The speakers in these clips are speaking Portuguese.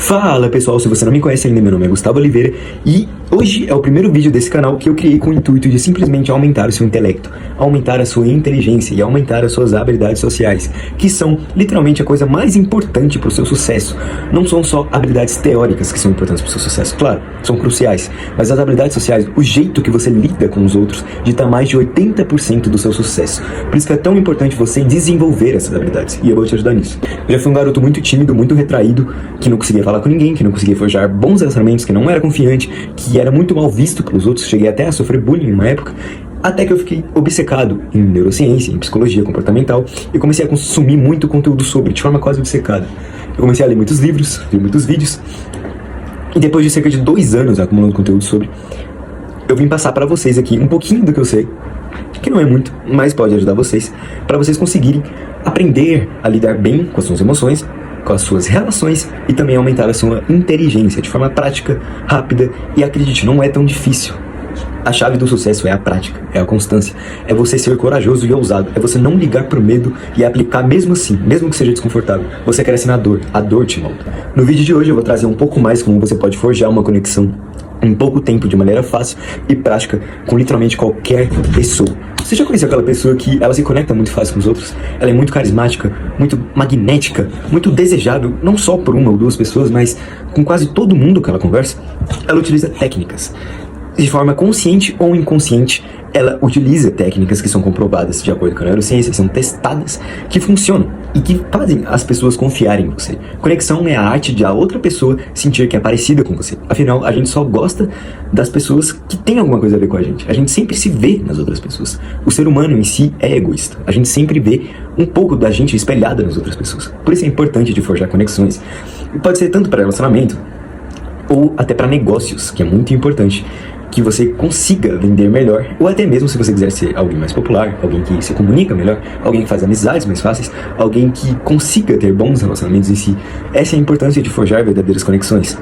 Fala pessoal, se você não me conhece ainda, meu nome é Gustavo Oliveira e hoje é o primeiro vídeo desse canal que eu criei com o intuito de simplesmente aumentar o seu intelecto, aumentar a sua inteligência e aumentar as suas habilidades sociais, que são literalmente a coisa mais importante para o seu sucesso. Não são só habilidades teóricas que são importantes para o seu sucesso, claro, são cruciais, mas as habilidades sociais, o jeito que você lida com os outros, dita mais de 80% do seu sucesso. Por isso que é tão importante você desenvolver essas habilidades e eu vou te ajudar nisso. Eu já fui um garoto muito tímido, muito retraído, que não conseguia falar com ninguém, que não conseguia forjar bons relacionamentos, que não era confiante, que era muito mal visto pelos outros, cheguei até a sofrer bullying em uma época, até que eu fiquei obcecado em neurociência, em psicologia comportamental e comecei a consumir muito conteúdo sobre, de forma quase obcecada. Eu comecei a ler muitos livros, ver muitos vídeos e depois de cerca de 2 anos acumulando conteúdo sobre, eu vim passar pra vocês aqui um pouquinho do que eu sei, que não é muito, mas pode ajudar vocês, para vocês conseguirem aprender a lidar bem com as suas emoções, com as suas relações e também aumentar a sua inteligência de forma prática, rápida e acredite, não é tão difícil. A chave do sucesso é a prática, é a constância, é você ser corajoso e ousado, é você não ligar pro medo e aplicar mesmo assim, mesmo que seja desconfortável. Você cresce na dor, a dor te molda. No vídeo de hoje eu vou trazer um pouco mais como você pode forjar uma conexão em pouco tempo, de maneira fácil e prática, com literalmente qualquer pessoa. Você já conheceu aquela pessoa que ela se conecta muito fácil com os outros? Ela é muito carismática, muito magnética, muito desejável, não só por uma ou duas pessoas, mas com quase todo mundo que ela conversa. Ela utiliza técnicas. De forma consciente ou inconsciente, ela utiliza técnicas que são comprovadas de acordo com a neurociência, que são testadas, que funcionam e que fazem as pessoas confiarem em você. Conexão é a arte de a outra pessoa sentir que é parecida com você. Afinal, a gente só gosta das pessoas que têm alguma coisa a ver com a gente. A gente sempre se vê nas outras pessoas. O ser humano em si é egoísta. A gente sempre vê um pouco da gente espelhada nas outras pessoas. Por isso é importante de forjar conexões. E pode ser tanto para relacionamento ou até para negócios, que é muito importante que você consiga vender melhor, ou até mesmo se você quiser ser alguém mais popular, alguém que se comunica melhor, alguém que faz amizades mais fáceis, alguém que consiga ter bons relacionamentos em si. Essa é a importância de forjar verdadeiras conexões.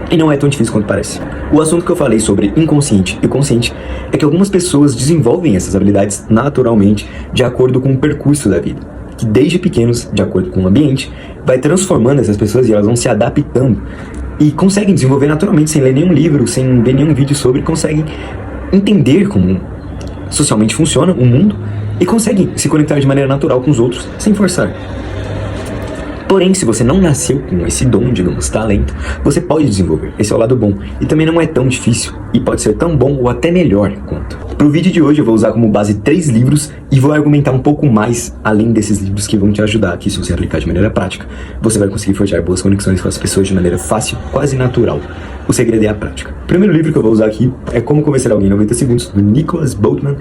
E não é tão difícil quanto parece. O assunto que eu falei sobre inconsciente e consciente é que algumas pessoas desenvolvem essas habilidades naturalmente de acordo com o percurso da vida, que desde pequenos, de acordo com o ambiente, vai transformando essas pessoas e elas vão se adaptando e conseguem desenvolver naturalmente, sem ler nenhum livro, sem ver nenhum vídeo sobre, conseguem entender como socialmente funciona o mundo e conseguem se conectar de maneira natural com os outros, sem forçar. Porém, se você não nasceu com esse dom, digamos, talento, você pode desenvolver. Esse é o lado bom. E também não é tão difícil e pode ser tão bom ou até melhor quanto. Para o vídeo de hoje eu vou usar como base 3 livros e vou argumentar um pouco mais além desses livros que vão te ajudar aqui. Se você aplicar de maneira prática, você vai conseguir forjar boas conexões com as pessoas de maneira fácil, quase natural. O segredo é a prática. O primeiro livro que eu vou usar aqui é Como Convencer Alguém em 90 Segundos, do Nicholas Boltman.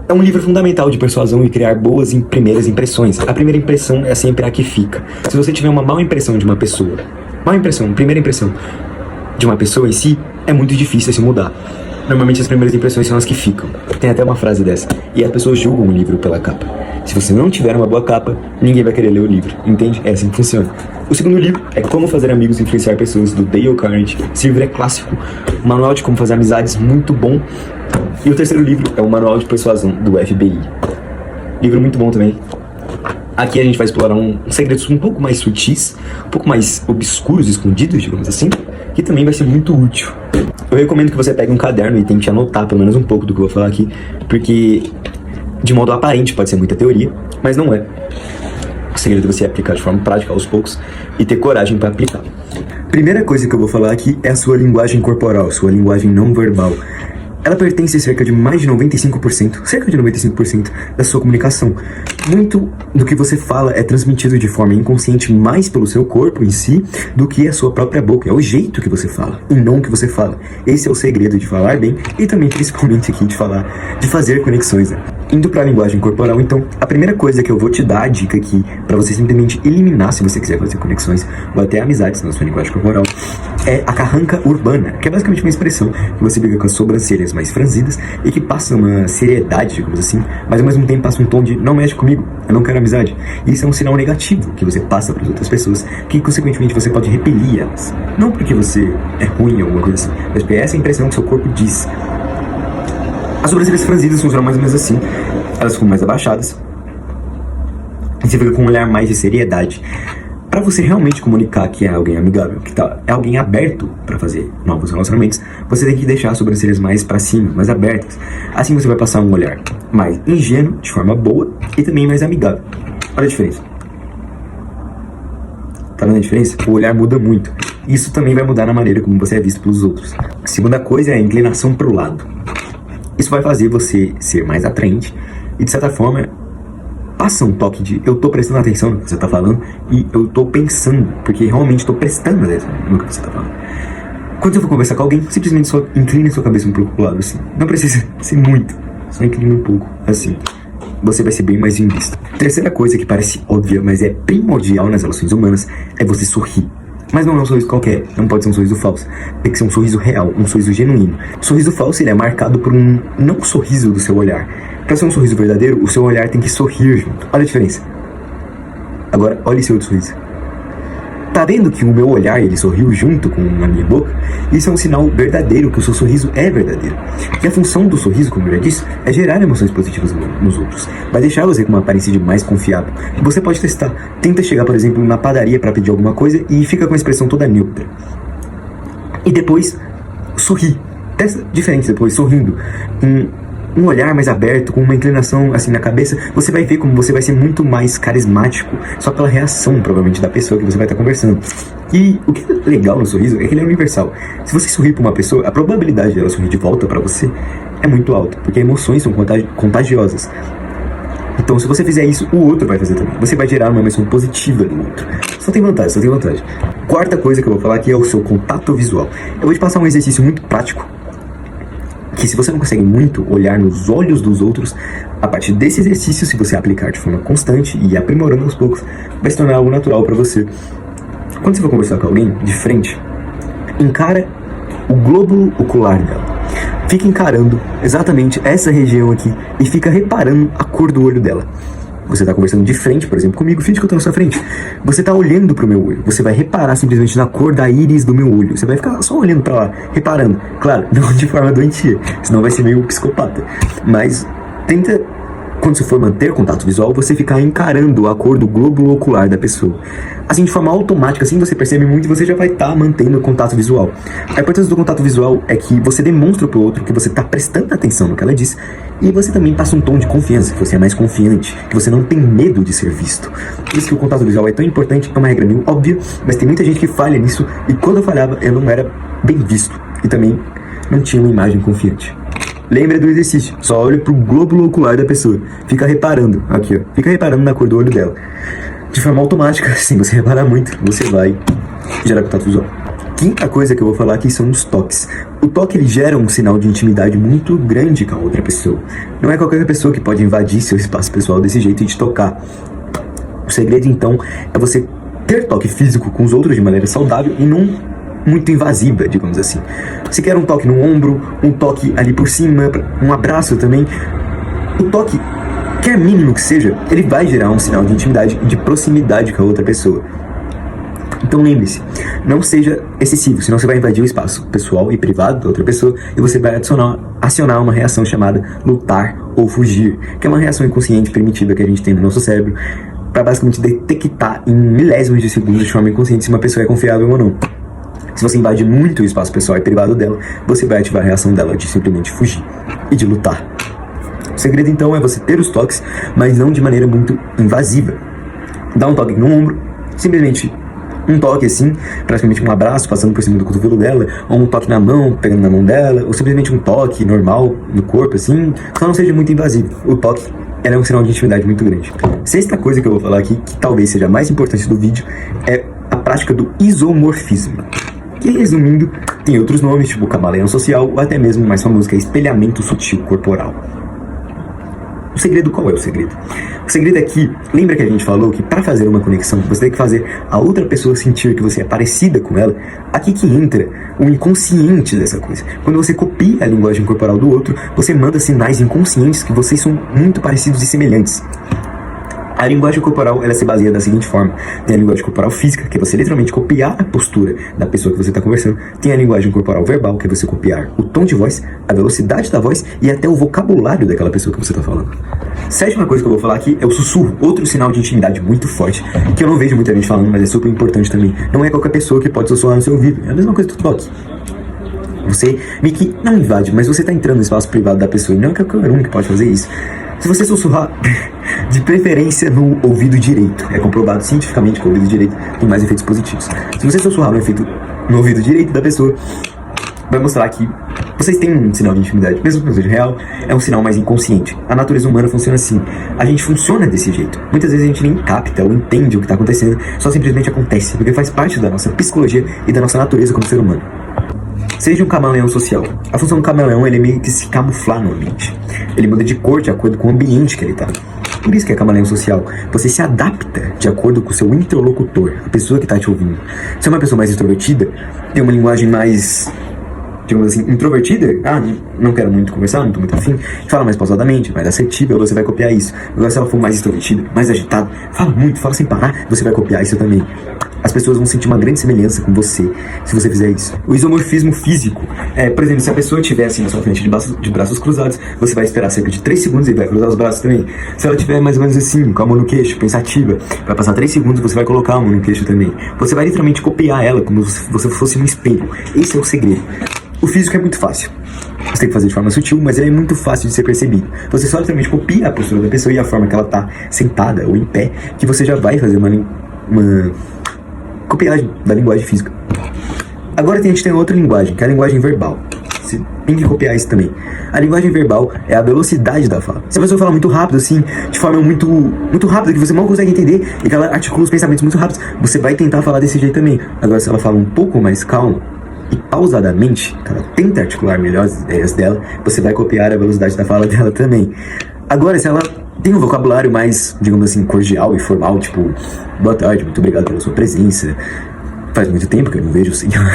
É um livro fundamental de persuasão e criar boas primeiras impressões. A primeira impressão é sempre a que fica. Se você tiver uma má impressão de uma pessoa, primeira impressão de uma pessoa em si, é muito difícil se mudar. Normalmente as primeiras impressões são as que ficam. Tem até uma frase dessa. E as pessoas julgam um livro pela capa. Se você não tiver uma boa capa, ninguém vai querer ler o livro. Entende? É assim que funciona. O segundo livro é Como Fazer Amigos e Influenciar Pessoas, do Dale Carnegie. Esse livro é clássico. Um manual de como fazer amizades muito bom. E o terceiro livro é o Manual de Persuasão, do FBI. Livro muito bom também. Aqui a gente vai explorar segredos um pouco mais sutis, um pouco mais obscuros, escondidos, digamos assim, que também vai ser muito útil. Eu recomendo que você pegue um caderno e tente anotar pelo menos um pouco do que eu vou falar aqui, porque de modo aparente pode ser muita teoria, mas não é. O segredo é você aplicar de forma prática aos poucos e ter coragem para aplicar. Primeira coisa que eu vou falar aqui é a sua linguagem corporal, sua linguagem não verbal. Ela pertence a cerca de 95% da sua comunicação. Muito do que você fala é transmitido de forma inconsciente mais pelo seu corpo em si do que a sua própria boca. É o jeito que você fala e não o que você fala. Esse é o segredo de falar bem e também principalmente aqui de fazer conexões, né? Indo para a linguagem corporal, então, a primeira coisa que eu vou te dar a dica aqui para você simplesmente eliminar, se você quiser fazer conexões ou até amizades na sua linguagem corporal, é a carranca urbana, que é basicamente uma expressão que você fica com as sobrancelhas mais franzidas e que passa uma seriedade, digamos assim, mas ao mesmo tempo passa um tom de não mexe comigo, eu não quero amizade. E isso é um sinal negativo que você passa para as outras pessoas, que consequentemente você pode repelir elas. Não porque você é ruim ou alguma coisa assim, mas porque essa é a impressão que seu corpo diz. As sobrancelhas franzidas funcionam mais ou menos assim, elas ficam mais abaixadas e você fica com um olhar mais de seriedade. para você realmente comunicar que é alguém amigável, que é alguém aberto para fazer novos relacionamentos, você tem que deixar as sobrancelhas mais para cima, mais abertas. Assim você vai passar um olhar mais ingênuo, de forma boa, e também mais amigável. Olha a diferença. Tá vendo a diferença? O olhar muda muito. Isso também vai mudar na maneira como você é visto pelos outros. A segunda coisa é a inclinação para o lado. Isso vai fazer você ser mais atraente e, de certa forma, passa um toque de eu tô prestando atenção no que você tá falando e eu tô pensando, porque realmente tô prestando atenção no que você tá falando. Quando você for conversar com alguém, simplesmente só incline sua cabeça um pouco pro lado, assim. Não precisa ser muito, só incline um pouco, assim. Você vai ser bem mais bem visto. Terceira coisa que parece óbvia, mas é primordial nas relações humanas, é você sorrir. Mas não é um sorriso qualquer, não pode ser um sorriso falso. Tem que ser um sorriso real, um sorriso genuíno. O sorriso falso, ele é marcado por um não sorriso do seu olhar. Para ser um sorriso verdadeiro, o seu olhar tem que sorrir junto. Olha a diferença. Agora, olha esse outro sorriso. Tá vendo que o meu olhar, ele sorriu junto com a minha boca? Isso é um sinal verdadeiro que o seu sorriso é verdadeiro. E a função do sorriso, como eu já disse, é gerar emoções positivas nos outros. Vai deixar você com uma aparência de mais confiável. Você pode testar. Tenta chegar, por exemplo, na padaria para pedir alguma coisa e fica com a expressão toda neutra. E depois, sorri. Testa diferente depois, sorrindo. Um olhar mais aberto, com uma inclinação assim na cabeça, você vai ver como você vai ser muito mais carismático, só pela reação, provavelmente, da pessoa que você vai estar conversando. E o que é legal no sorriso é que ele é universal. Se você sorrir para uma pessoa, a probabilidade dela sorrir de volta para você é muito alta, porque emoções são contagiosas. Então, se você fizer isso, o outro vai fazer também. Você vai gerar uma emoção positiva no outro. Só tem vantagem, só tem vantagem. Quarta coisa que eu vou falar aqui é o seu contato visual. Eu vou te passar um exercício muito prático, que se você não consegue muito olhar nos olhos dos outros, a partir desse exercício, se você aplicar de forma constante e aprimorando aos poucos, vai se tornar algo natural para você. Quando você for conversar com alguém de frente, encara o glóbulo ocular dela. Fica encarando exatamente essa região aqui e fica reparando a cor do olho dela. Você está conversando de frente, por exemplo, comigo, finge que eu estou na sua frente. Você está olhando para o meu olho. Você vai reparar simplesmente na cor da íris do meu olho. Você vai ficar só olhando para lá, reparando. Claro, não de forma doentia, senão vai ser meio psicopata. Mas tenta, quando você for manter contato visual, você ficar encarando a cor do glóbulo ocular da pessoa. Assim, de forma automática, assim você percebe muito e você já vai estar mantendo o contato visual. A importância do contato visual é que você demonstra para o outro que você está prestando atenção no que ela diz e você também passa um tom de confiança, que você é mais confiante, que você não tem medo de ser visto. Por isso que o contato visual é tão importante, é uma regra meio óbvia, mas tem muita gente que falha nisso e quando eu falhava eu não era bem visto e também não tinha uma imagem confiante. Lembra do exercício, só olha pro glóbulo ocular da pessoa, fica reparando, aqui ó, fica reparando na cor do olho dela. De forma automática, sem você reparar muito, você vai gerar contato visual. Quinta coisa que eu vou falar aqui são os toques. O toque, ele gera um sinal de intimidade muito grande com a outra pessoa. Não é qualquer pessoa que pode invadir seu espaço pessoal desse jeito e te tocar. O segredo, então, é você ter toque físico com os outros de maneira saudável e não muito invasiva, digamos assim. Você quer um toque no ombro, um toque ali por cima, um abraço também. O toque, quer mínimo que seja, ele vai gerar um sinal de intimidade e de proximidade com a outra pessoa. Então lembre-se, não seja excessivo, senão você vai invadir o espaço pessoal e privado da outra pessoa e você vai acionar uma reação chamada lutar ou fugir, que é uma reação inconsciente primitiva que a gente tem no nosso cérebro para basicamente detectar em milésimos de segundos de forma inconsciente se uma pessoa é confiável ou não. Se você invade muito o espaço pessoal e privado dela, você vai ativar a reação dela de simplesmente fugir e de lutar. O segredo então é você ter os toques, mas não de maneira muito invasiva. Dá um toque no ombro, simplesmente um toque assim, praticamente um abraço passando por cima do cotovelo dela, ou um toque na mão, pegando na mão dela, ou simplesmente um toque normal no corpo assim, só não seja muito invasivo. O toque é um sinal de intimidade muito grande. Sexta coisa que eu vou falar aqui, que talvez seja a mais importante do vídeo, é a prática do isomorfismo. Que, resumindo, tem outros nomes, tipo camaleão social, ou até mesmo o mais famoso, que é espelhamento sutil corporal. O segredo, qual é o segredo? O segredo é que, lembra que a gente falou que para fazer uma conexão, você tem que fazer a outra pessoa sentir que você é parecida com ela? Aqui que entra o inconsciente dessa coisa. Quando você copia a linguagem corporal do outro, você manda sinais inconscientes que vocês são muito parecidos e semelhantes. A linguagem corporal, ela se baseia da seguinte forma. Tem a linguagem corporal física, que é você literalmente copiar a postura da pessoa que você está conversando. Tem a linguagem corporal verbal, que é você copiar o tom de voz, a velocidade da voz e até o vocabulário daquela pessoa que você está falando. Sétima coisa que eu vou falar aqui é o sussurro. Outro sinal de intimidade muito forte, que eu não vejo muita gente falando, mas é super importante também. Não é qualquer pessoa que pode sussurrar no seu ouvido. É a mesma coisa do toque. Você meio que não invade, mas você está entrando no espaço privado da pessoa. E não é qualquer um que pode fazer isso. Se você sussurrar, de preferência no ouvido direito, é comprovado cientificamente que o ouvido direito tem mais efeitos positivos. Se você sussurrar no ouvido direito da pessoa, vai mostrar que vocês têm um sinal de intimidade, mesmo que não seja real, é um sinal mais inconsciente. A natureza humana funciona assim, a gente funciona desse jeito. Muitas vezes a gente nem capta ou entende o que está acontecendo, só simplesmente acontece, porque faz parte da nossa psicologia e da nossa natureza como ser humano. Seja um camaleão social. A função do camaleão é meio que se camuflar no ambiente. Ele muda de cor de acordo com o ambiente que ele está. Por isso que é camaleão social. Você se adapta de acordo com o seu interlocutor, a pessoa que está te ouvindo. Se é uma pessoa mais extrovertida, tem uma linguagem mais, digamos assim, introvertida, não quero muito conversar, não estou muito afim, fala mais pausadamente, mais assertiva, você vai copiar isso. Agora se ela for mais extrovertida, mais agitada, fala muito, fala sem parar, você vai copiar isso também. As pessoas vão sentir uma grande semelhança com você se você fizer isso. O isomorfismo físico por exemplo, se a pessoa estiver assim na sua frente de braços cruzados, você vai esperar cerca de 3 segundos e vai cruzar os braços também. Se ela estiver mais ou menos assim, com a mão no queixo, pensativa, vai passar 3 segundos, você vai colocar a mão no queixo também. Você vai literalmente copiar ela como se você fosse um espelho. Esse é o segredo. O físico é muito fácil. Você tem que fazer de forma sutil, mas ele é muito fácil de ser percebido. Você só literalmente copia a postura da pessoa e a forma que ela está sentada ou em pé, que você já vai fazer uma copiagem da linguagem física. Agora a gente tem outra linguagem, que é a linguagem verbal. Você tem que copiar isso também. A linguagem verbal é a velocidade da fala. Se a pessoa fala muito rápido, assim, de forma muito rápida, que você não consegue entender, e que ela articula os pensamentos muito rápidos, você vai tentar falar desse jeito também. Agora, se ela fala um pouco mais calmo e pausadamente, que ela tenta articular melhor as ideias dela, você vai copiar a velocidade da fala dela também. Agora, se ela tem um vocabulário mais, digamos assim, cordial e formal, tipo, boa tarde, muito obrigado pela sua presença, faz muito tempo que eu não vejo o senhor.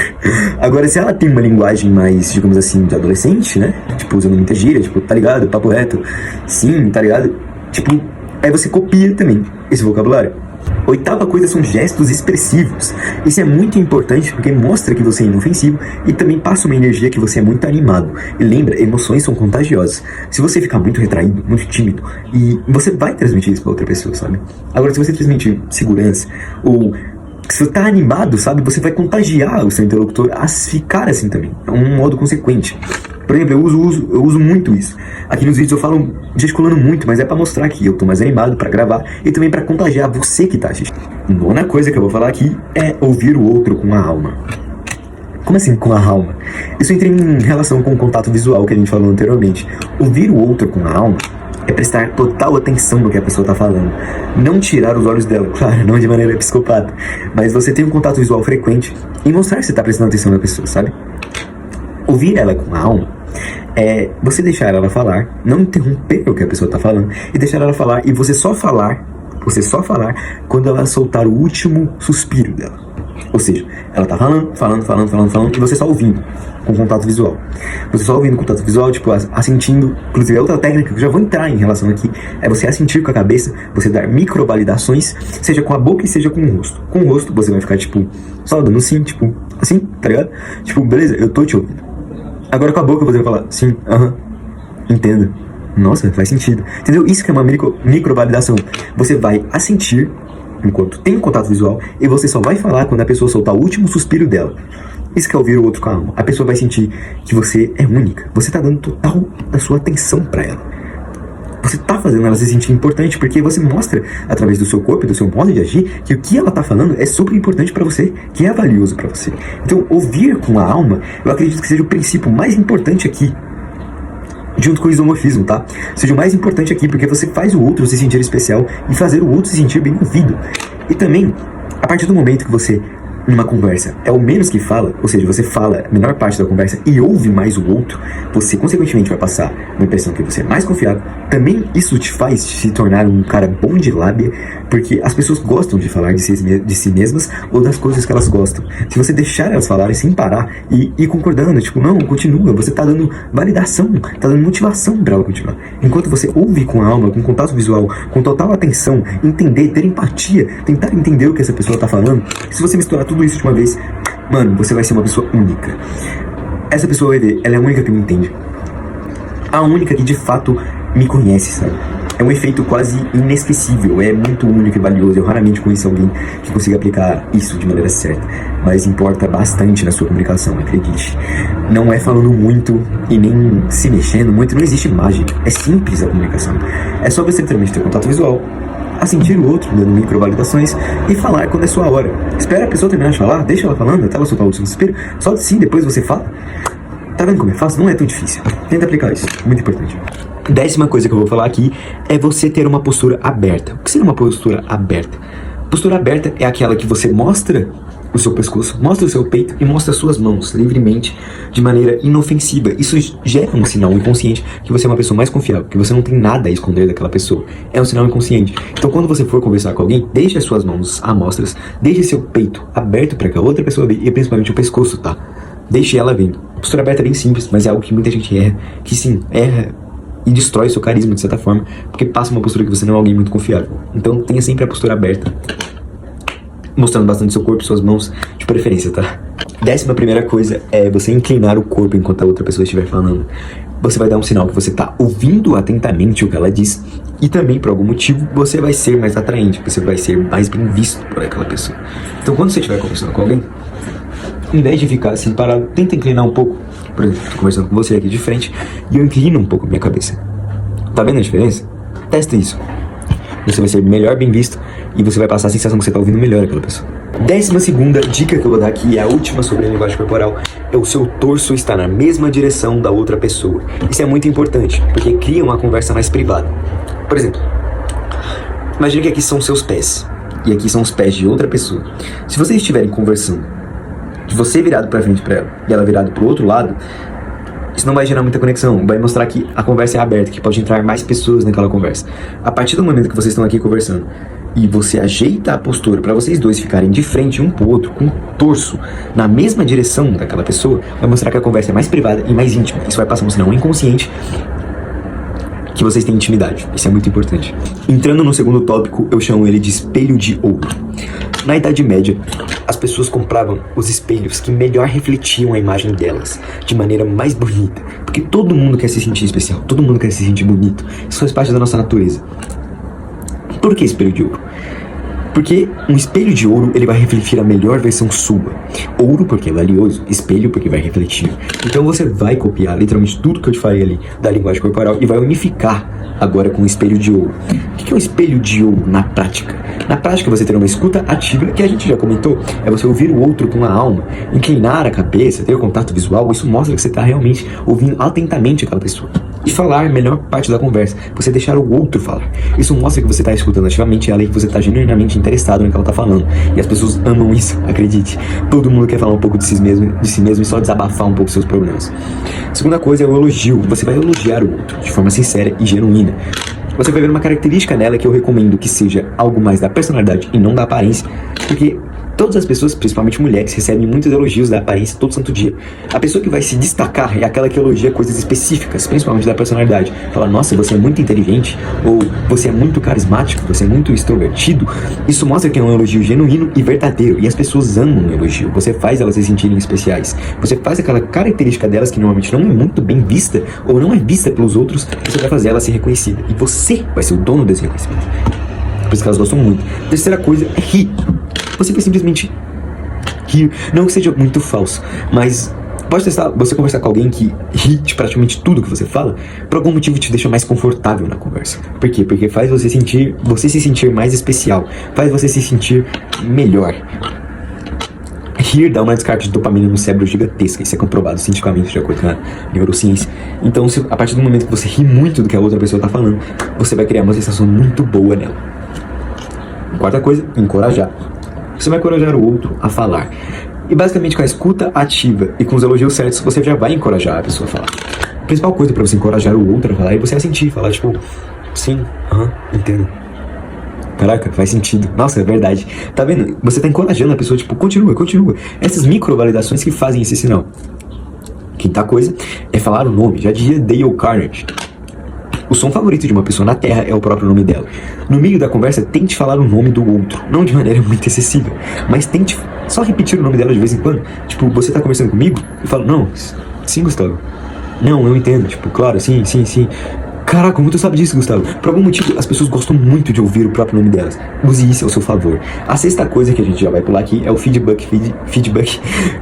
Agora, se ela tem uma linguagem mais, digamos assim, de adolescente, né, tipo, usando muita gíria, tipo, tá ligado, papo reto, sim, tá ligado, tipo, aí você copia também esse vocabulário. Oitava coisa são gestos expressivos. Isso é muito importante porque mostra que você é inofensivo e também passa uma energia que você é muito animado. E lembra, emoções são contagiosas. Se você ficar muito retraído, muito tímido, e você vai transmitir isso para outra pessoa, sabe? Agora, se você transmitir segurança ou se você tá animado, sabe, você vai contagiar o seu interlocutor a ficar assim também. É um modo consequente. Por exemplo, eu uso muito isso. Aqui nos vídeos eu falo gesticulando muito, mas é pra mostrar que eu tô mais animado pra gravar e também pra contagiar você que tá assistindo. Nona coisa que eu vou falar aqui é ouvir o outro com a alma. Como assim com a alma? Isso entra em relação com o contato visual que a gente falou anteriormente. Ouvir o outro com a alma é prestar total atenção no que a pessoa tá falando. Não tirar os olhos dela, claro, não de maneira psicopata, mas você tem um contato visual frequente e mostrar que você tá prestando atenção na pessoa, sabe? Ouvir ela com a alma é você deixar ela falar, não interromper o que a pessoa tá falando e deixar ela falar e você só falar quando ela soltar o último suspiro dela. Ou seja, ela tá falando e você só ouvindo com contato visual. Você só ouvindo contato visual, tipo, assentindo. Inclusive, outra técnica que eu já vou entrar em relação aqui é você assentir com a cabeça, você dar microvalidações, seja com a boca e seja com o rosto. Com o rosto, você vai ficar, tipo, só dando sim, tipo, assim, tá ligado? Tipo, beleza, eu tô te ouvindo. Agora com a boca você vai falar, sim, entendo. Nossa, faz sentido. Entendeu? Isso que é uma microvalidação. Você vai assentir enquanto tem contato visual e você só vai falar quando a pessoa soltar o último suspiro dela. Isso que é ouvir o outro com a alma. A pessoa vai sentir que você é única. Você tá dando total da sua atenção pra ela. Você tá fazendo ela se sentir importante porque você mostra, através do seu corpo e do seu modo de agir, que o que ela tá falando é super importante pra você, que é valioso pra você. Então, ouvir com a alma, eu acredito que seja o princípio mais importante aqui, junto com o isomorfismo, tá? Seja o mais importante aqui, porque você faz o outro se sentir especial e fazer o outro se sentir bem ouvido. E também, a partir do momento que você numa conversa é o menos que fala, ou seja, você fala a menor parte da conversa e ouve mais o outro, você consequentemente vai passar uma impressão que você é mais confiável. Também isso te faz se tornar um cara bom de lábia, porque as pessoas gostam de falar de si mesmas ou das coisas que elas gostam. Se você deixar elas falarem sem parar e ir concordando, tipo, não, continua, você tá dando validação, tá dando motivação pra ela continuar. Enquanto você ouve com a alma, com contato visual, com total atenção, entender, ter empatia, tentar entender o que essa pessoa tá falando, se você misturar tudo isso de uma vez, mano, você vai ser uma pessoa única. Essa pessoa vai ver, ela é a única que me entende. A única que de fato me conhece, sabe? É um efeito quase inesquecível, é muito único e valioso. Eu raramente conheço alguém que consiga aplicar isso de maneira certa, mas importa bastante na sua comunicação, acredite. Não é falando muito e nem se mexendo muito, não existe mágica. É simples a comunicação. É só você literalmente ter contato visual, a sentir o outro, dando microvalidações e falar quando é sua hora. Espera a pessoa terminar de falar, deixa ela falando até ela soltar o último suspiro, solte sim, depois você fala. Tá vendo como é fácil? Não é tão difícil. Tenta aplicar isso, muito importante. 10ª coisa que eu vou falar aqui é você ter uma postura aberta. O que seria uma postura aberta? Postura aberta é aquela que você mostra o seu pescoço, mostra o seu peito e mostra as suas mãos livremente, de maneira inofensiva. Isso gera um sinal inconsciente que você é uma pessoa mais confiável, que você não tem nada a esconder daquela pessoa. É um sinal inconsciente. Então quando você for conversar com alguém, deixe as suas mãos à mostras, deixe seu peito aberto para que a outra pessoa veja, e principalmente o pescoço, tá? Deixe ela vendo. Postura aberta é bem simples, mas é algo que muita gente erra, que sim, erra e destrói seu carisma de certa forma, porque passa uma postura que você não é alguém muito confiável. Então tenha sempre a postura aberta, mostrando bastante seu corpo e suas mãos, de preferência, tá? 11ª coisa é você inclinar o corpo enquanto a outra pessoa estiver falando. Você vai dar um sinal que você tá ouvindo atentamente o que ela diz, e também, por algum motivo, você vai ser mais atraente, você vai ser mais bem visto por aquela pessoa. Então quando você estiver conversando com alguém, em vez de ficar assim parado, tenta inclinar um pouco. Por exemplo, estou conversando com você aqui de frente e eu inclino um pouco a minha cabeça. Tá vendo a diferença? Testa isso. Você vai ser melhor bem visto e você vai passar a sensação que você está ouvindo melhor aquela pessoa. 12ª dica que eu vou dar aqui, é a última sobre a linguagem corporal, é o seu torso estar na mesma direção da outra pessoa. Isso é muito importante, porque cria uma conversa mais privada. Por exemplo, imagine que aqui são seus pés e aqui são os pés de outra pessoa. Se vocês estiverem conversando, de você virado pra frente pra ela e ela virado pro outro lado, isso não vai gerar muita conexão, vai mostrar que a conversa é aberta, que pode entrar mais pessoas naquela conversa. A partir do momento que vocês estão aqui conversando e você ajeita a postura para vocês dois ficarem de frente um pro outro, com o torso na mesma direção daquela pessoa, vai mostrar que a conversa é mais privada e mais íntima. Isso vai passar um sinal inconsciente que vocês têm intimidade. Isso é muito importante. Entrando no segundo tópico, eu chamo ele de espelho de ouro. Na Idade Média, as pessoas compravam os espelhos que melhor refletiam a imagem delas, de maneira mais bonita, porque todo mundo quer se sentir especial, todo mundo quer se sentir bonito. Isso faz parte da nossa natureza. Por que espelho de ouro? Porque um espelho de ouro, ele vai refletir a melhor versão sua. Ouro porque é valioso, espelho porque vai refletir. Então você vai copiar literalmente tudo que eu te falei ali da linguagem corporal e vai unificar agora com o espelho de ouro. O que é um espelho de ouro na prática? Na prática você ter uma escuta ativa, que a gente já comentou, é você ouvir o outro com a alma, inclinar a cabeça, ter o contato visual. Isso mostra que você está realmente ouvindo atentamente aquela pessoa. E falar a melhor parte da conversa, você deixar o outro falar. Isso mostra que você está escutando ativamente ela e que você está genuinamente interessado no que ela está falando. E as pessoas amam isso, acredite. Todo mundo quer falar um pouco de si mesmo e só desabafar um pouco seus problemas. Segunda coisa é o elogio. Você vai elogiar o outro de forma sincera e genuína. Você vai ver uma característica nela que eu recomendo que seja algo mais da personalidade e não da aparência, porque todas as pessoas, principalmente mulheres, recebem muitos elogios da aparência todo santo dia. A pessoa que vai se destacar é aquela que elogia coisas específicas, principalmente da personalidade. Fala, nossa, você é muito inteligente, ou você é muito carismático, você é muito extrovertido. Isso mostra que é um elogio genuíno e verdadeiro, e as pessoas amam o elogio. Você faz elas se sentirem especiais. Você faz aquela característica delas que normalmente não é muito bem vista, ou não é vista pelos outros, você vai fazer ela ser reconhecida. E você vai ser o dono desse reconhecimento. Por isso que elas gostam muito. Terceira coisa é rir. Você vai simplesmente rir, não que seja muito falso, mas pode testar você conversar com alguém que ri de praticamente tudo que você fala, por algum motivo te deixa mais confortável na conversa. Por quê? Porque faz você se sentir mais especial, faz você se sentir melhor. Rir dá uma descarga de dopamina no cérebro gigantesca, isso é comprovado cientificamente de acordo com a neurociência. Então, a partir do momento que você ri muito do que a outra pessoa está falando, você vai criar uma sensação muito boa nela. Quarta coisa, encorajar. você vai encorajar o outro a falar. E basicamente com a escuta ativa e com os elogios certos, você já vai encorajar a pessoa a falar. A principal coisa pra você encorajar o outro a falar é você sentir, falar tipo, sim, entendo. Caraca, faz sentido. Nossa, é verdade. Tá vendo? Você tá encorajando a pessoa, tipo, continua. Essas microvalidações que fazem esse sinal. Quinta coisa é falar o nome. Já dizia Dale Carnegie. O som favorito de uma pessoa na Terra é o próprio nome dela. No meio da conversa, tente falar o nome do outro. Não de maneira muito excessiva, mas tente só repetir o nome dela de vez em quando. Tipo, você tá conversando comigo e fala, não, sim, Gustavo. Não, eu entendo. Tipo, claro, sim. Caraca, como tu sabe disso, Gustavo? Por algum motivo, as pessoas gostam muito de ouvir o próprio nome delas. Use isso ao seu favor. A sexta coisa que a gente já vai pular aqui é o feedback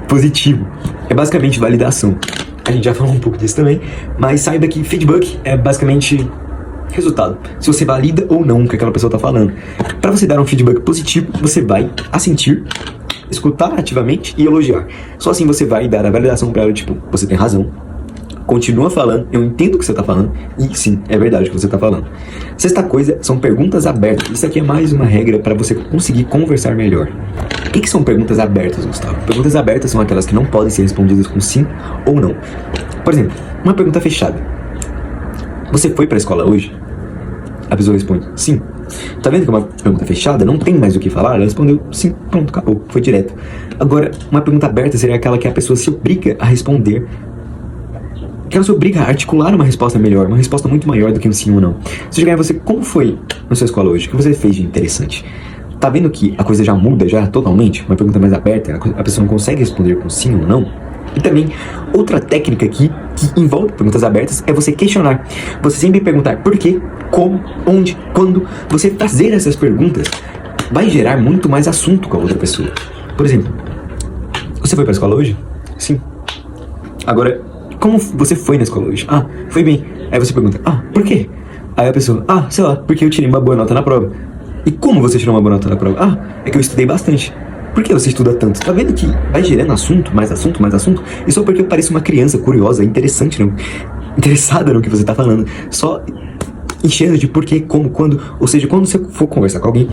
positivo. É basicamente validação. A gente já falou um pouco disso também, mas saiba que feedback é basicamente resultado. Se você valida ou não o que aquela pessoa está falando. Para você dar um feedback positivo, você vai assentir, escutar ativamente e elogiar. Só assim você vai dar a validação para ela, tipo, você tem razão. Continua falando, eu entendo o que você está falando e sim, é verdade o que você está falando. Sexta coisa são perguntas abertas. Isso aqui é mais uma regra para você conseguir conversar melhor. O que são perguntas abertas, Gustavo? Perguntas abertas são aquelas que não podem ser respondidas com sim ou não. Por exemplo, uma pergunta fechada. Você foi para a escola hoje? A pessoa responde sim. Tá vendo que é uma pergunta fechada? Não tem mais o que falar? Ela respondeu sim, pronto, acabou, foi direto. Agora, uma pergunta aberta seria aquela que a pessoa se obriga a responder, que ela se obriga a articular uma resposta melhor, uma resposta muito maior do que um sim ou não. Se eu chegar em você, como foi na sua escola hoje? O que você fez de interessante? Tá vendo que a coisa já muda já totalmente? Uma pergunta mais aberta, a pessoa não consegue responder com sim ou não? E também, outra técnica aqui que envolve perguntas abertas é você questionar. Você sempre perguntar por quê, como, onde, quando. Você fazer essas perguntas vai gerar muito mais assunto com a outra pessoa. Por exemplo, você foi pra escola hoje? Sim. Agora, como você foi na escola hoje? Ah, foi bem. Aí você pergunta, por quê? Aí a pessoa, sei lá, porque eu tirei uma boa nota na prova. E como você tirou uma boa nota na prova? É que eu estudei bastante. Por que você estuda tanto? Tá vendo que vai gerando assunto, mais assunto, mais assunto? E só porque eu pareço uma criança curiosa, interessada no que você tá falando. Só enchendo de porquê, como, quando. Ou seja, quando você for conversar com alguém,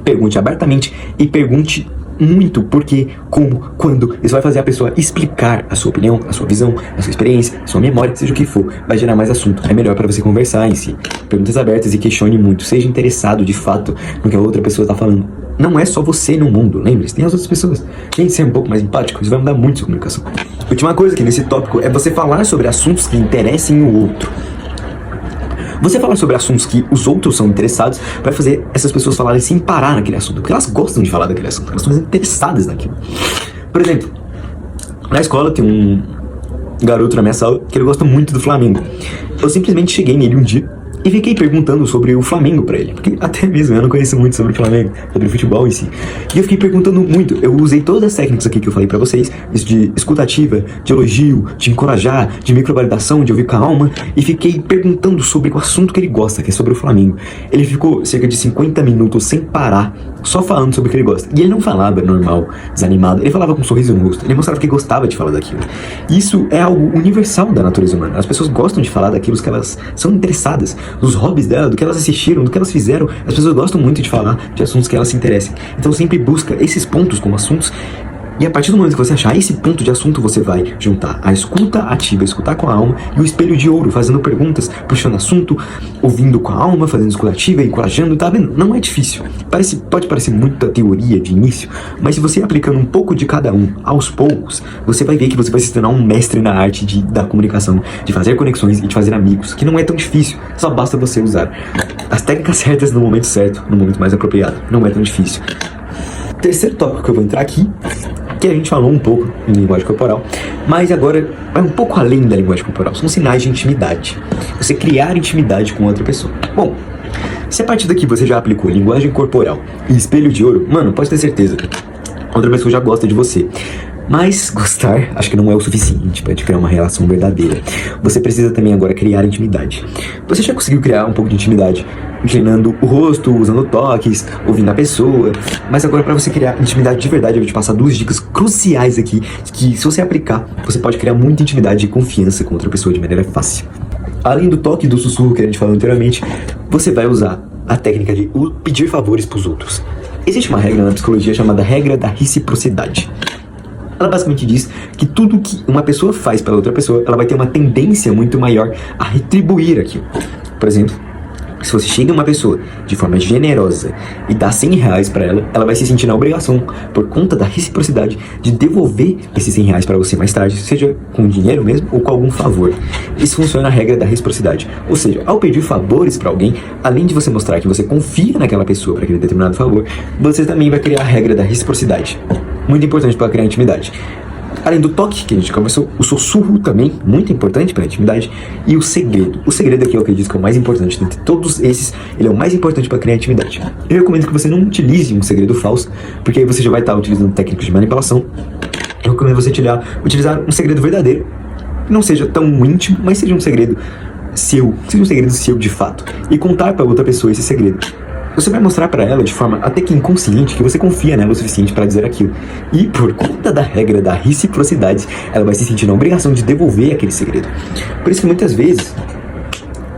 pergunte abertamente e pergunte muito porquê, como, quando. Isso vai fazer a pessoa explicar a sua opinião, a sua visão, a sua experiência, a sua memória, seja o que for. Vai gerar mais assunto. É melhor para você conversar em si. Perguntas abertas e questione muito. Seja interessado de fato no que a outra pessoa está falando. Não é só você no mundo, lembre-se, tem as outras pessoas. Tente ser um pouco mais empático, isso vai mudar muito sua comunicação. Última coisa aqui nesse tópico é você falar sobre assuntos que interessem o outro. Você falar sobre assuntos que os outros são interessados vai fazer essas pessoas falarem sem parar naquele assunto, porque elas gostam de falar daquele assunto, elas estão interessadas naquilo. Por exemplo, na escola tem um garoto na minha sala que ele gosta muito do Flamengo. Eu simplesmente cheguei nele um dia e fiquei perguntando sobre o Flamengo pra ele, porque até mesmo eu não conheço muito sobre o Flamengo, sobre o futebol em si. E eu fiquei perguntando muito, eu usei todas as técnicas aqui que eu falei pra vocês, isso de escutativa, de elogio, de encorajar, de microvalidação, de ouvir com a alma, e fiquei perguntando sobre o assunto que ele gosta, que é sobre o Flamengo. Ele ficou cerca de 50 minutos sem parar, só falando sobre o que ele gosta. E ele não falava normal, desanimado, ele falava com um sorriso no rosto, ele mostrava que gostava de falar daquilo. Isso é algo universal da natureza humana, as pessoas gostam de falar daquilo que elas são interessadas, dos hobbies dela, do que elas assistiram, do que elas fizeram. As pessoas gostam muito de falar de assuntos que elas se interessem. Então sempre busca esses pontos como assuntos. E a partir do momento que você achar esse ponto de assunto, você vai juntar a escuta ativa, escutar com a alma, e o espelho de ouro, fazendo perguntas, puxando assunto, ouvindo com a alma, fazendo escuta ativa, encorajando, tá vendo? Não é difícil. Pode parecer muita teoria de início, mas se você ir aplicando um pouco de cada um, aos poucos, você vai ver que você vai se tornar um mestre na arte da comunicação, de fazer conexões e de fazer amigos, que não é tão difícil, só basta você usar as técnicas certas no momento certo, no momento mais apropriado. Não é tão difícil. Terceiro tópico que eu vou entrar aqui, que a gente falou um pouco em linguagem corporal, mas agora vai um pouco além da linguagem corporal. São sinais de intimidade. Você criar intimidade com outra pessoa. Bom, se a partir daqui você já aplicou linguagem corporal e espelho de ouro, mano, pode ter certeza, outra pessoa já gosta de você. Mas gostar, acho que não é o suficiente para te criar uma relação verdadeira. Você precisa também agora criar intimidade. Você já conseguiu criar um pouco de intimidade inclinando o rosto, usando toques, ouvindo a pessoa. Mas agora, para você criar intimidade de verdade, eu vou te passar 2 dicas cruciais aqui, que se você aplicar, você pode criar muita intimidade e confiança com outra pessoa de maneira fácil. Além do toque e do sussurro que a gente falou anteriormente, você vai usar a técnica de pedir favores para os outros. Existe uma regra na psicologia chamada regra da reciprocidade. Ela basicamente diz que tudo que uma pessoa faz pela outra pessoa, ela vai ter uma tendência muito maior a retribuir aquilo. Por exemplo, se você chega a uma pessoa de forma generosa e dá 100 reais pra ela, ela vai se sentir na obrigação, por conta da reciprocidade, de devolver esses 100 reais pra você mais tarde, seja com dinheiro mesmo ou com algum favor. Isso funciona a regra da reciprocidade. Ou seja, ao pedir favores pra alguém, além de você mostrar que você confia naquela pessoa para aquele determinado favor, você também vai criar a regra da reciprocidade. Muito importante para criar intimidade. Além do toque, que a gente conversou, o sussurro também, muito importante para a intimidade, e o segredo. O segredo aqui eu acredito que é o mais importante. Dentre todos esses, ele é o mais importante para criar intimidade. Eu recomendo que você não utilize um segredo falso, porque aí você já vai estar utilizando técnicas de manipulação. Eu recomendo você utilizar um segredo verdadeiro, que não seja tão íntimo, mas seja um segredo seu de fato, e contar para outra pessoa esse segredo. Você vai mostrar para ela de forma até que inconsciente que você confia nela o suficiente para dizer aquilo. E por conta da regra da reciprocidade, ela vai se sentir na obrigação de devolver aquele segredo. Por isso que muitas vezes,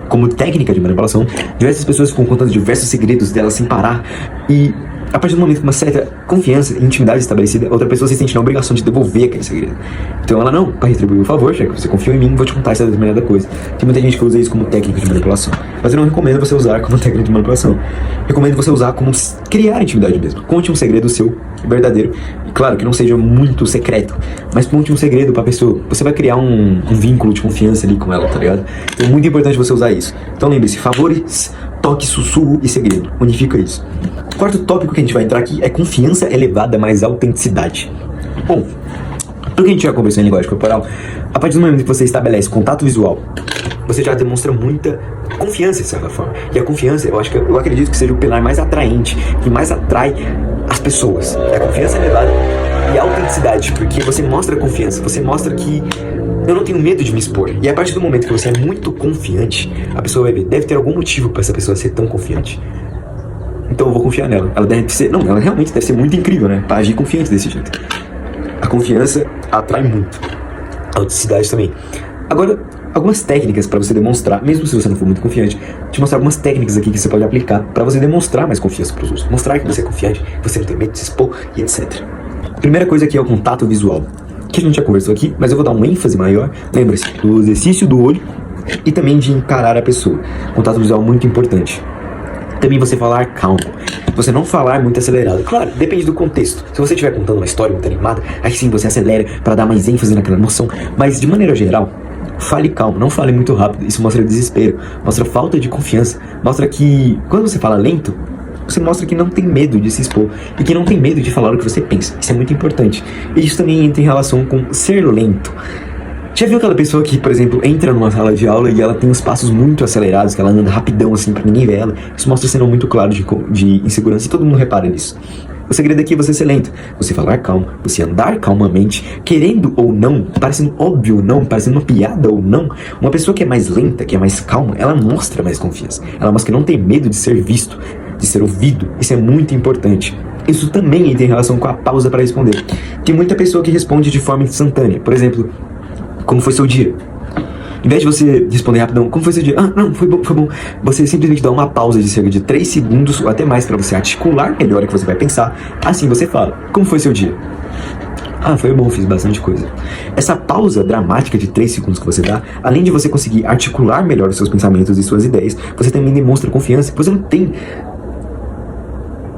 como técnica de manipulação, diversas pessoas ficam contando diversos segredos dela sem parar, e a partir do momento que uma certa confiança e intimidade estabelecida, outra pessoa se sente na obrigação de devolver aquele segredo. Então ela não, para retribuir o favor, já que você confiou em mim, vou te contar essa determinada coisa. Tem muita gente que usa isso como técnica de manipulação, mas eu não recomendo você usar como técnica de manipulação. Recomendo você usar como criar intimidade mesmo. Conte um segredo seu, verdadeiro, e claro que não seja muito secreto, mas conte um segredo pra pessoa. Você vai criar um vínculo de confiança ali com ela, tá ligado? Então é muito importante você usar isso. Então lembre-se, favores, toque, sussurro e segredo. Unifica isso. O quarto tópico que a gente vai entrar aqui é confiança elevada mais autenticidade. Bom, pelo que a gente já conversou em linguagem corporal, a partir do momento que você estabelece contato visual, você já demonstra muita confiança de certa forma. E a confiança, eu acredito que seja o pilar mais atraente, que mais atrai as pessoas. É a confiança elevada e a autenticidade, porque você mostra confiança, você mostra que eu não tenho medo de me expor. E a partir do momento que você é muito confiante, a pessoa vai ver, deve ter algum motivo para essa pessoa ser tão confiante. Então eu vou confiar nela. Ela deve ser, não, ela realmente deve ser muito incrível, né? Pra agir confiante desse jeito. A confiança atrai muito. A autenticidade também. Agora, algumas técnicas para você demonstrar, mesmo se você não for muito confiante, te mostrar algumas técnicas aqui que você pode aplicar para você demonstrar mais confiança para os outros. Mostrar que você é confiante, que você não tem medo de se expor e etc. A primeira coisa aqui é o contato visual, que a gente já conversou aqui, mas eu vou dar um ênfase maior. Lembre-se do exercício do olho e também de encarar a pessoa. Contato visual muito importante. Também você falar calmo. Você não falar muito acelerado. Claro, depende do contexto. Se você estiver contando uma história muito animada, aí sim você acelera para dar mais ênfase naquela emoção. Mas de maneira geral, fale calmo, não fale muito rápido. Isso mostra desespero, mostra falta de confiança. Mostra que quando você fala lento, você mostra que não tem medo de se expor e que não tem medo de falar o que você pensa. Isso é muito importante. E isso também entra em relação com ser lento. Já viu aquela pessoa que, por exemplo, entra numa sala de aula e ela tem uns passos muito acelerados, que ela anda rapidão assim pra ninguém ver ela? Isso mostra um sinal muito claro de insegurança e todo mundo repara nisso. O segredo aqui é você ser lento, você falar calmo, você andar calmamente, querendo ou não, parecendo óbvio ou não, parecendo uma piada ou não. Uma pessoa que é mais lenta, que é mais calma, ela mostra mais confiança. Ela mostra que não tem medo de ser visto, de ser ouvido. Isso é muito importante. Isso também entra em relação com a pausa para responder. Tem muita pessoa que responde de forma instantânea. Por exemplo, como foi seu dia? Em vez de você responder rapidão, como foi seu dia? Ah, não, foi bom, foi bom. Você simplesmente dá uma pausa de cerca de 3 segundos ou até mais para você articular melhor o que você vai pensar. Assim você fala, como foi seu dia? Ah, foi bom, fiz bastante coisa. Essa pausa dramática de 3 segundos que você dá, além de você conseguir articular melhor os seus pensamentos e suas ideias, você também demonstra confiança. Você não tem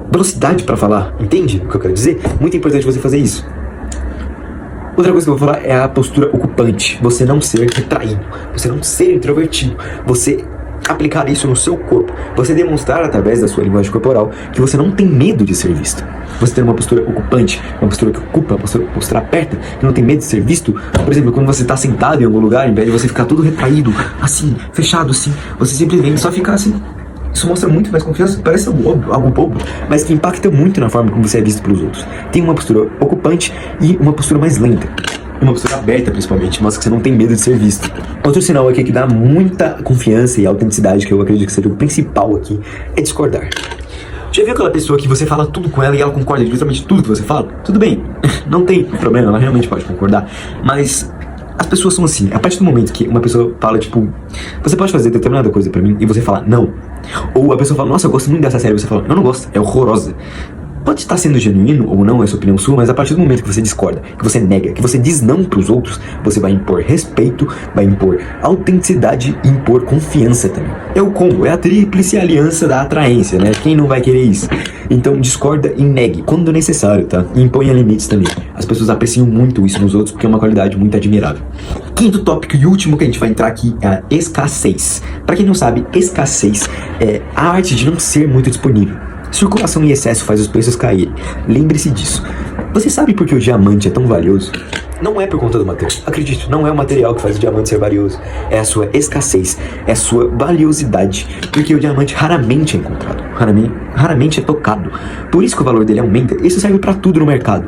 velocidade para falar, entende o que eu quero dizer? Muito importante você fazer isso. Outra coisa que eu vou falar é a postura ocupante. Você não ser retraído, você não ser introvertido, você aplicar isso no seu corpo, você demonstrar através da sua linguagem corporal que você não tem medo de ser visto. Você ter uma postura ocupante, uma postura que ocupa, uma postura aberta, que não tem medo de ser visto. Por exemplo, quando você está sentado em algum lugar, em vez de você ficar todo retraído, assim, fechado assim, você simplesmente só ficar assim. Isso mostra muito mais confiança, parece algo bobo, mas que impacta muito na forma como você é visto pelos outros. Tem uma postura ocupante e uma postura mais lenta. Uma postura aberta, principalmente, mostra que você não tem medo de ser visto. Outro sinal aqui que dá muita confiança e autenticidade, que eu acredito que seja o principal aqui, é discordar. Já viu aquela pessoa que você fala tudo com ela e ela concorda de literalmente tudo que você fala? Tudo bem, não tem problema, ela realmente pode concordar, mas as pessoas são assim. A partir do momento que uma pessoa fala, tipo, você pode fazer determinada coisa pra mim, e você fala, não. Ou a pessoa fala, nossa, eu gosto muito dessa série, e você fala, não gosto, é horrorosa. Pode estar sendo genuíno ou não, essa opinião sua, mas a partir do momento que você discorda, que você nega, que você diz não pros outros, você vai impor respeito, vai impor autenticidade e impor confiança também. É o combo, é a tríplice aliança da atraência, né? Quem não vai querer isso? Então discorda e negue, quando necessário, tá? E imponha limites também. As pessoas apreciam muito isso nos outros porque é uma qualidade muito admirável. Quinto tópico e último que a gente vai entrar aqui é a escassez. Pra quem não sabe, escassez é a arte de não ser muito disponível. Circulação em excesso faz os preços caírem. Lembre-se disso. Você sabe por que o diamante é tão valioso? Não é por conta do material. Acredite, não é o material que faz o diamante ser valioso. É a sua escassez, é a sua valiosidade. Porque o diamante raramente é encontrado, raramente é tocado. Por isso que o valor dele aumenta. Isso serve para tudo no mercado.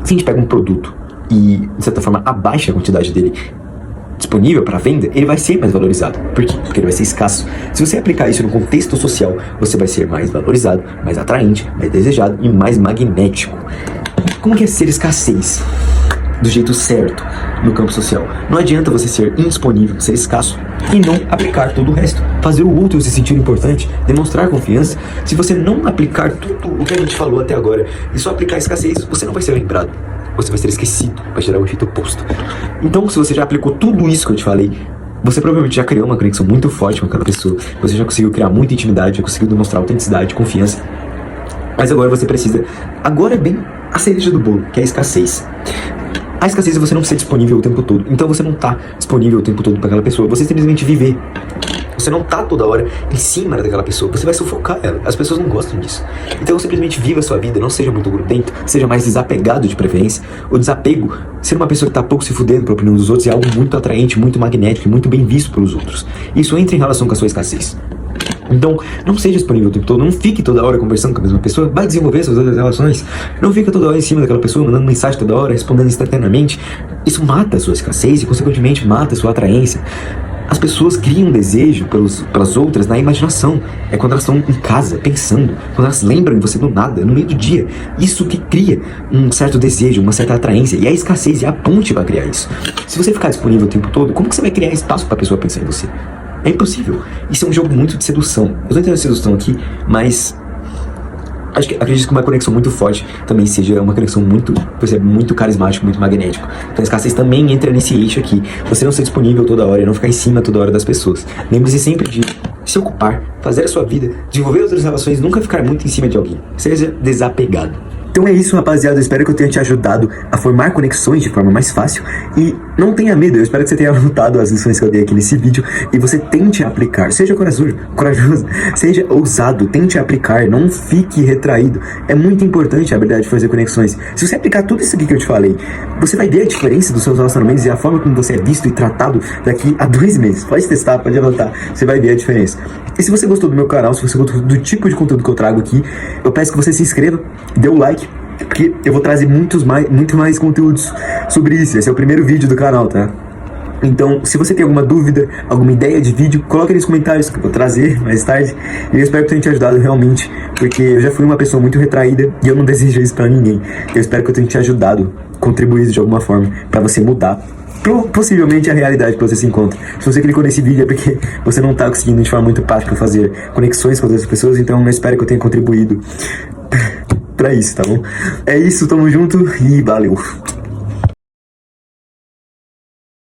Se a gente pega um produto e, de certa forma, abaixa a quantidade dele disponível para venda, ele vai ser mais valorizado. Por quê? Porque ele vai ser escasso. Se você aplicar isso no contexto social, você vai ser mais valorizado, mais atraente, mais desejado e mais magnético. Como que é ser escassez? Do jeito certo no campo social. Não adianta você ser indisponível, ser escasso e não aplicar todo o resto. Fazer o outro se sentir importante, demonstrar confiança. Se você não aplicar tudo o que a gente falou até agora e só aplicar escassez, você não vai ser lembrado. Você vai ser esquecido, vai gerar o efeito oposto. Então, se você já aplicou tudo isso que eu te falei, você provavelmente já criou uma conexão muito forte com aquela pessoa. Você já conseguiu criar muita intimidade, já conseguiu demonstrar autenticidade, confiança. Mas agora você precisa... Agora é bem a cereja do bolo, que é a escassez. A escassez é você não ser disponível o tempo todo. Então você não tá disponível o tempo todo para aquela pessoa. Você simplesmente viver. Você não tá toda hora em cima daquela pessoa. Você vai sufocar ela. As pessoas não gostam disso. Então simplesmente viva a sua vida. Não seja muito grudento. Seja mais desapegado de preferência. O desapego, ser uma pessoa que tá pouco se fudendo pra opinião dos outros, é algo muito atraente, muito magnético e muito bem visto pelos outros. Isso entra em relação com a sua escassez. Então, não seja disponível o tempo todo, não fique toda hora conversando com a mesma pessoa, vai desenvolver suas outras relações, não fica toda hora em cima daquela pessoa, mandando mensagem toda hora, respondendo instantaneamente. Isso mata a sua escassez e, consequentemente, mata a sua atraência. As pessoas criam desejo pelas outras na imaginação. É quando elas estão em casa, pensando, quando elas lembram de você do nada, no meio do dia. Isso que cria um certo desejo, uma certa atraência. E a escassez é a ponte para criar isso. Se você ficar disponível o tempo todo, como que você vai criar espaço para a pessoa pensar em você? É impossível. Isso é um jogo muito de sedução. Eu tô entendendo sedução aqui, mas acredito que uma conexão muito forte também seja uma conexão muito carismática, muito magnético. Então a escassez também entra nesse eixo aqui. Você não ser disponível toda hora e não ficar em cima toda hora das pessoas. Lembre-se sempre de se ocupar, fazer a sua vida, desenvolver outras relações, nunca ficar muito em cima de alguém. Seja desapegado. Então é isso, rapaziada, eu espero que eu tenha te ajudado a formar conexões de forma mais fácil e não tenha medo, eu espero que você tenha anotado as lições que eu dei aqui nesse vídeo e você tente aplicar, seja corajoso, seja ousado, tente aplicar, não fique retraído. É muito importante a habilidade de fazer conexões. Se você aplicar tudo isso aqui que eu te falei, você vai ver a diferença dos seus relacionamentos e a forma como você é visto e tratado daqui a 2 meses. Pode testar, pode anotar, você vai ver a diferença. E se você gostou do meu canal, se você gostou do tipo de conteúdo que eu trago aqui, eu peço que você se inscreva, dê o like, porque eu vou trazer muito mais conteúdos sobre isso. Esse é o primeiro vídeo do canal, tá? Então, se você tem alguma dúvida, alguma ideia de vídeo, coloque nos comentários que eu vou trazer mais tarde. E eu espero que eu tenha te ajudado realmente, porque eu já fui uma pessoa muito retraída e eu não desejo isso pra ninguém. Eu espero que eu tenha te ajudado, contribuído de alguma forma pra você mudar possivelmente a realidade que você se encontra. Se você clicou nesse vídeo é porque você não tá conseguindo de forma muito prática fazer conexões com outras pessoas, então eu espero que eu tenha contribuído pra isso, tá bom? É isso, tamo junto e valeu!